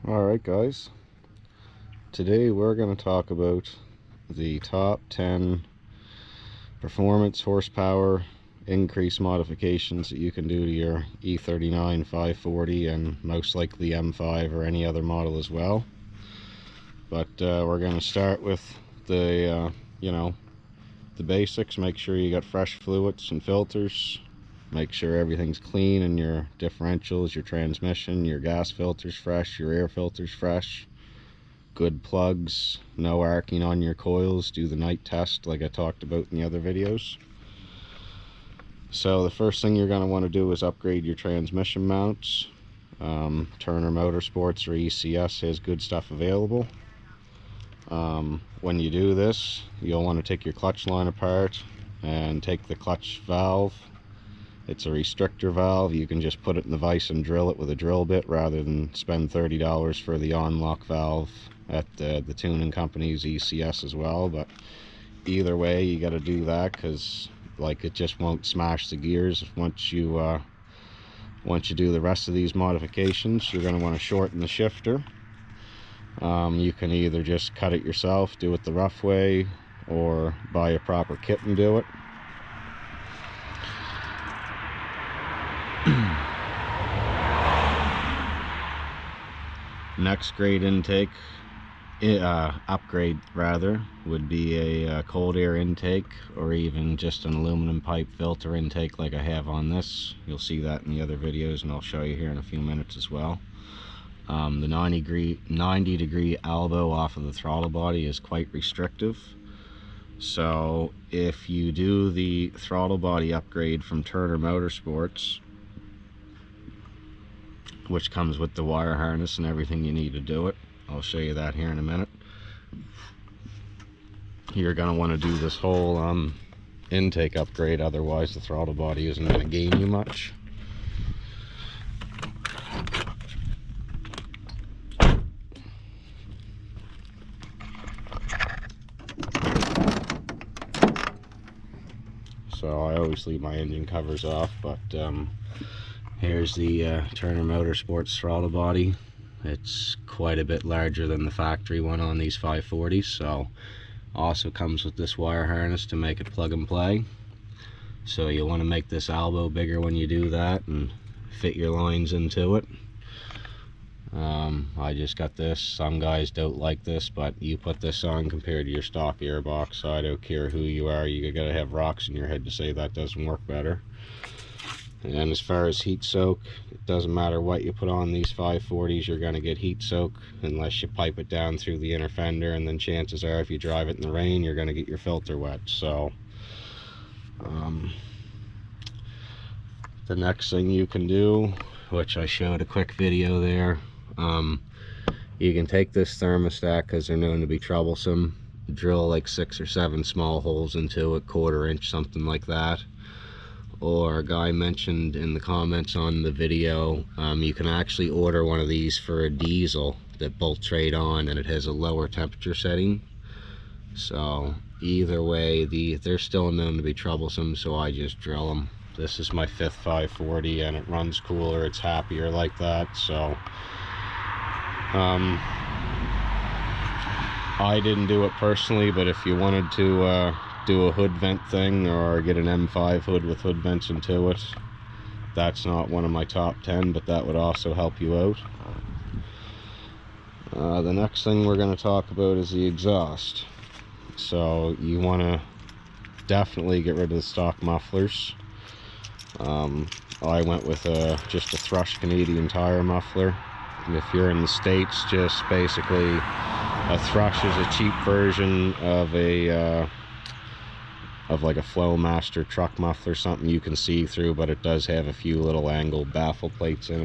Alright guys, today we're going to talk about the top 10 performance horsepower increase modifications that you can do to your E39 540 and most likely M5 or any other model as well. But we're going to start with the the basics. Make sure you got fresh fluids and filters. Make sure everything's clean in your differentials, your transmission, your gas filters fresh, your air filters fresh. Good plugs, no arcing on your coils. Do the night test like I talked about in the other videos. So the first thing you're going to want to do is upgrade your transmission mounts. Turner Motorsports or ECS has good stuff available. When you do this, you'll want to take your clutch line apart and take the clutch valve. It's a restrictor valve. You can just put it in the vise and drill it with a drill bit rather than spend $30 for the on-lock valve at the tuning company's ECS as well. But either way, you got to do that because it just won't smash the gears once you do the rest of these modifications. You're going to want to shorten the shifter. You can either just cut it yourself, do it the rough way, or buy a proper kit and do it. Next grade intake, upgrade rather, would be a cold air intake, or even just an aluminum pipe filter intake like I have on this. You'll see that in the other videos, and I'll show you here in a few minutes as well. The 90 degree elbow off of the throttle body is quite restrictive. So if you do the throttle body upgrade from Turner Motorsports, which comes with the wire harness and everything you need to do it, I'll show you that here in a minute. You're going to want to do this whole intake upgrade, otherwise the throttle body isn't going to gain you much. So I always leave my engine covers off, but here's the Turner Motorsports throttle body. It's quite a bit larger than the factory one on these 540s, so also comes with this wire harness to make it plug and play. So you'll want to make this elbow bigger when you do that and fit your lines into it. I just got this. Some guys don't like this, but you put this on compared to your stock airbox. I don't care who you are, you gotta have rocks in your head to say that doesn't work better. And as far as heat soak, it doesn't matter what you put on these 540s, you're going to get heat soak unless you pipe it down through the inner fender, and then chances are if you drive it in the rain, you're going to get your filter wet. So the next thing you can do, which I showed a quick video there, you can take this thermostat, because they're known to be troublesome, drill like 6 or 7 small holes into it, 1/4 inch, something like that. Or a guy mentioned in the comments on the video, you can actually order one of these for a diesel that bolts right on, and it has a lower temperature setting. So either way, they're still known to be troublesome, so I just drill them. This is my 5th 540 and it runs cooler, it's happier like that. So I didn't do it personally, but if you wanted to do a hood vent thing or get an M5 hood with hood vents into it, that's not one of my top 10, but that would also help you out. The next thing we're going to talk about is the exhaust. So you want to definitely get rid of the stock mufflers. I went with just a Thrush Canadian Tire muffler. If you're in the States, just basically a Thrush is a cheap version of like a Flowmaster truck muffler, something you can see through, but it does have a few little angled baffle plates in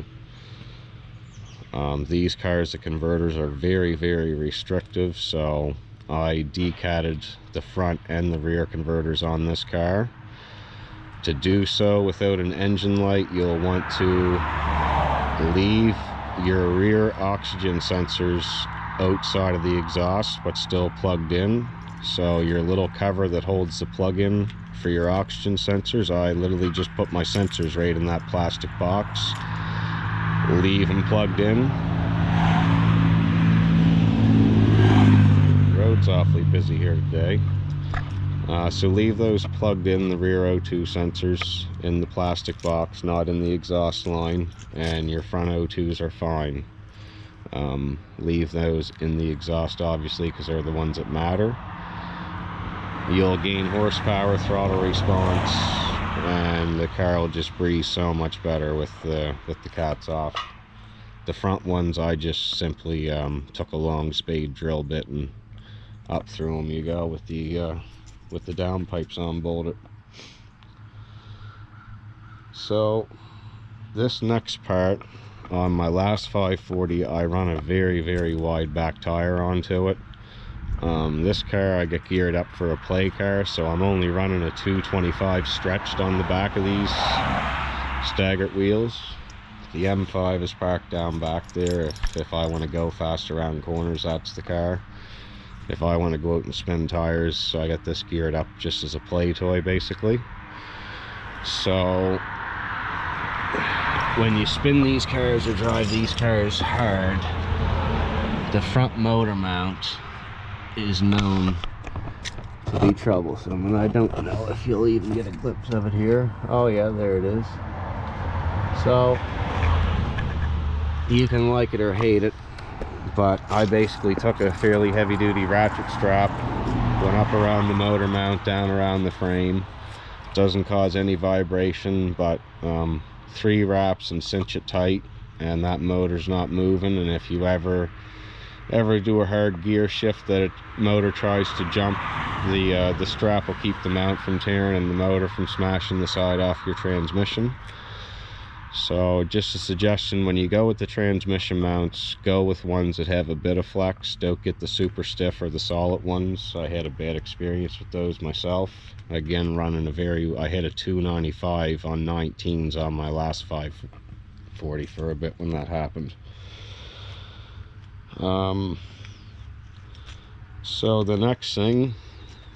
it. These cars, the converters are very, very restrictive, so I decatted the front and the rear converters on this car. To do so without an engine light, you'll want to leave your rear oxygen sensors outside of the exhaust but still plugged in. So your little cover that holds the plug-in for your oxygen sensors, I literally just put my sensors right in that plastic box, leave them plugged in, road's awfully busy here today. So leave those plugged in, the rear O2 sensors, in the plastic box, not in the exhaust line, and your front O2s are fine. Leave those in the exhaust, obviously, because they're the ones that matter. You'll gain horsepower, throttle response, and the car will just breathe so much better with the cats off. The front ones, I just simply took a long spade drill bit and up through them you go with the downpipes unbolted. So this next part, on my last 540, I run a very wide back tire onto it. This car I get geared up for a play car, so I'm only running a 225 stretched on the back of these staggered wheels. The M5 is parked down back there. If I want to go fast around corners, that's the car. If I want to go out and spin tires, so I got this geared up just as a play toy, basically. So when you spin these cars or drive these cars hard, the front motor mount is known to be troublesome, and I don't know if you'll even get a glimpse of it here. Oh yeah, there it is. So you can like it or hate it, but I basically took a fairly heavy-duty ratchet strap, went up around the motor mount, down around the frame. Doesn't cause any vibration, but 3 wraps and cinch it tight, and that motor's not moving. And if you ever do a hard gear shift that a motor tries to jump, the strap will keep the mount from tearing and the motor from smashing the side off your transmission. So just a suggestion, when you go with the transmission mounts, go with ones that have a bit of flex. Don't get the super stiff or the solid ones. I had a bad experience with those myself. Again, running I had a 295 on 19s on my last 540 for a bit when that happened. So the next thing,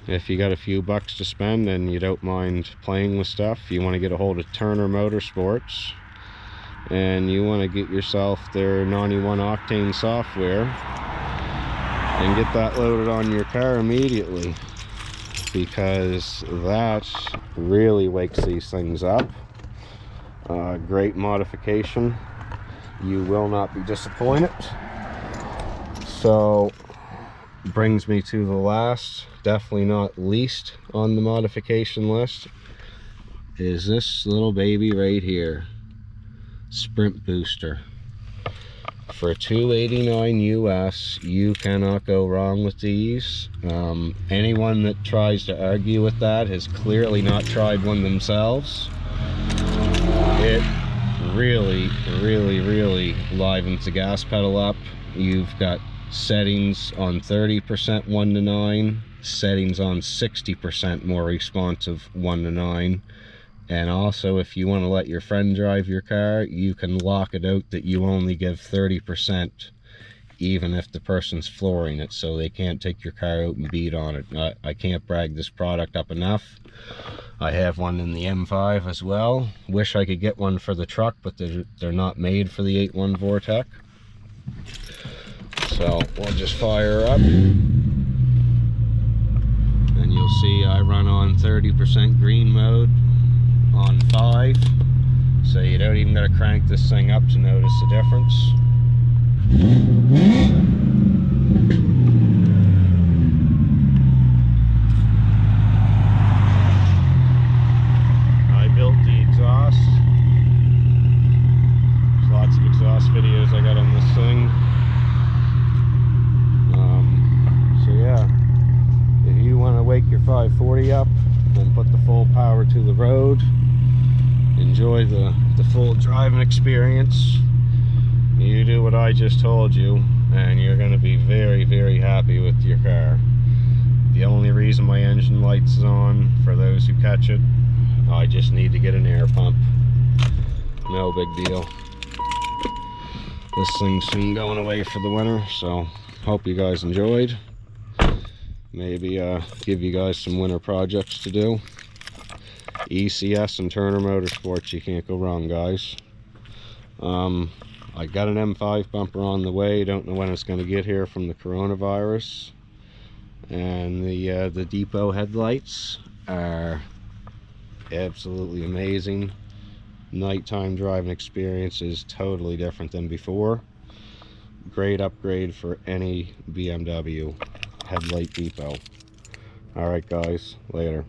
if you got a few bucks to spend and you don't mind playing with stuff, you want to get a hold of Turner Motorsports, and you want to get yourself their 91 octane software and get that loaded on your car immediately, because that really wakes these things up. Great modification, you will not be disappointed. So brings me to the last, definitely not least on the modification list, is this little baby right here, Sprint Booster. For $289 US, you cannot go wrong with these. Anyone that tries to argue with that has clearly not tried one themselves. It really livens the gas pedal up. You've got settings on 30% 1 to 9, settings on 60% more responsive 1 to 9. And also, if you want to let your friend drive your car, you can lock it out that you only give 30%, even if the person's flooring it, so they can't take your car out and beat on it. I can't brag this product up enough. I have one in the M5 as well. Wish I could get one for the truck, but they're not made for the 8.1 Vortec. So we'll just fire up, and you'll see I run on 30% green mode on 5, so you don't even gotta crank this thing up to notice the difference. I built the exhaust. There's lots of exhaust videos I got on this thing. So yeah, if you want to wake your 540 up and put the full power to the road, enjoy the full driving experience, you do what I just told you, and you're going to be very happy with your car. The only reason my engine lights is on, for those who catch it, I just need to get an air pump. No big deal. This thing's soon going away for the winter, so hope you guys enjoyed. Maybe give you guys some winter projects to do. ECS and Turner Motorsports, you can't go wrong, guys. I got an M5 bumper on the way. Don't know when it's going to get here from the coronavirus. And the depot headlights are absolutely amazing. Nighttime driving experience is totally different than before. Great upgrade for any BMW headlight depot. Alright guys, later.